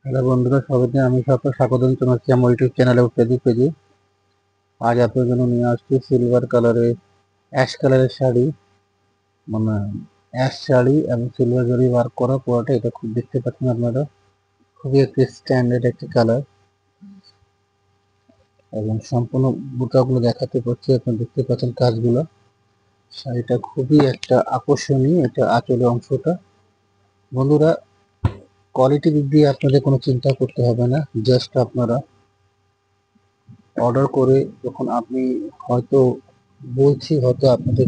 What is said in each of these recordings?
Hello বন্ধুরা, সবাইকে আমি সকল স্বাগত জানাচ্ছি আমার ইউটিউব চ্যানেলে ফেসবুক পেজে। আজ আপনার জন্য নিয়ে আসছি সিলভার কালারের অ্যাশ কালারের শাড়ি, মানে অ্যাশ শাড়ি এবং সিলভার জরি ওয়ার্ক করা পুরোটা। এটা খুব দেখতে পাচ্ছেন আপনারা, খুবই একটি স্ট্যান্ডার্ড একটি কালার এবং সম্পূর্ণ বুটাগুলো দেখাতে পাচ্ছি। আপনারা দেখতে পাচ্ছেন কাজগুলো। শাড়িটা খুবই একটা আকর্ষণীয়, এটা আঁচলের অংশটা। বন্ধুরা, কোয়ালিটি দিক দিয়ে আপনাদের কোনো চিন্তা করতে হবে না। জাস্ট আপনারা অর্ডার করে যখন আপনি হয়তো হয়তো আপনাদের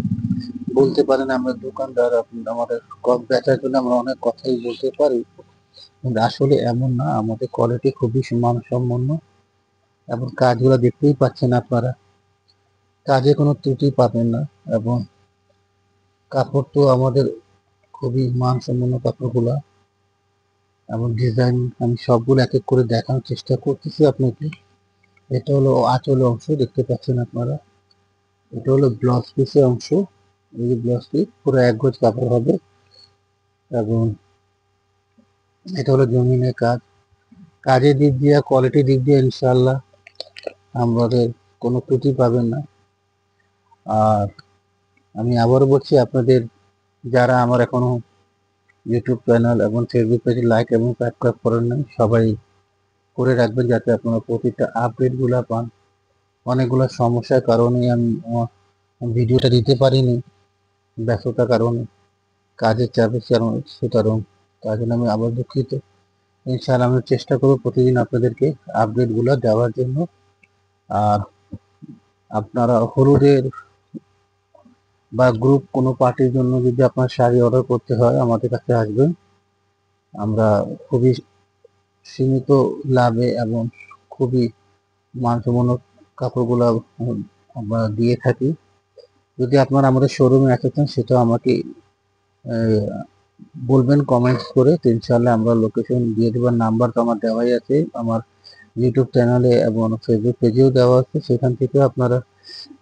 বলতে পারেন আমরা দোকানদার, আপনি আমাদের কম বেচার জন্য আমরা অনেক কথাই বলতে পারি, কিন্তু আসলে এমন না। আমাদের কোয়ালিটি খুবই মানসম্পন্ন এবং কাজগুলো দেখতেই পাচ্ছেন আপনারা, কাজে কোনো ত্রুটি পাবেন না। এবং কাপড় তো আমাদের খুবই মানসম্পন্ন কাপড়গুলা এবং ডিজাইন আমি সবগুলো এক এক করে দেখানোর চেষ্টা করতেছি আপনাকে। এটা হলো আঁচলের অংশ, দেখতে পাচ্ছেন আপনারা। এটা হলো ব্লাউজ পিসের অংশ। এই যে ব্লাউজ পিস পুরো এক গজ কাপড় হবে এবং এটা হলো জমিনের কাজ। কাজের দিক দিয়ে, কোয়ালিটি দিক দিয়ে ইনশাল্লাহ আমাদের কোনো ত্রুটি পাবেন না। আর আমি আবারও বলছি, আপনাদের যারা আমার এখনো ইউটিউব চ্যানেল এবং ফেসবুক পেজে লাইক এবং সাবস্ক্রাইব করেন নাই, সবাই করে রাখবেন যাতে আপনারা প্রতিটা আপডেটগুলো পান। অনেকগুলো সমস্যার কারণে আমি আমার ভিডিওটা দিতে পারিনি, ব্যস্ততার কারণে, কাজের চাপের কারণে, সুতরাং তার জন্য আমি আবার দুঃখিত। ইনশাআল্লাহ আমি চেষ্টা করব প্রতিদিন আপনাদেরকে আপডেটগুলো দেওয়ার জন্য। আর আপনারা হলুদের বা গ্রুপ কোনো পার্টির জন্য যদি আপনার শাড়ি অর্ডার করতে হয়, আমাদের কাছে আসবেন। আমরা খুবই সীমিত লাভে এবং খুবই মানসম্পন্ন কাপড়গুলো আমরা দিয়ে থাকি। যদি আপনারা আমাদের শোরুমে আসতে চান, সেটা আমাকে বলবেন কমেন্টস করে, তো ইনশাআল্লাহ আমরা লোকেশন দিয়ে দেবার। নাম্বার তো আমার দেওয়াই আছে, আমার ইউটিউব চ্যানেলে এবং ফেসবুক পেজেও দেওয়া আছে। সেখান থেকে আপনারা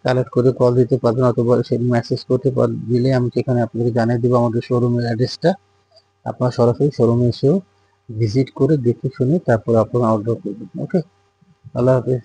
কালেক্ট করে কল দিতে পারবেন, অথবা সেই মেসেজ করতে দিলে আমি সেখানে আপনাকে জানিয়ে দেবো আমাদের শোরুমের অ্যাড্রেসটা। আপনারা সরাসরি শোরুমে এসেও ভিজিট করে দেখে শুনে তারপর আপনারা অর্ডার করবেন। ওকে, আল্লাহ হাফেজ।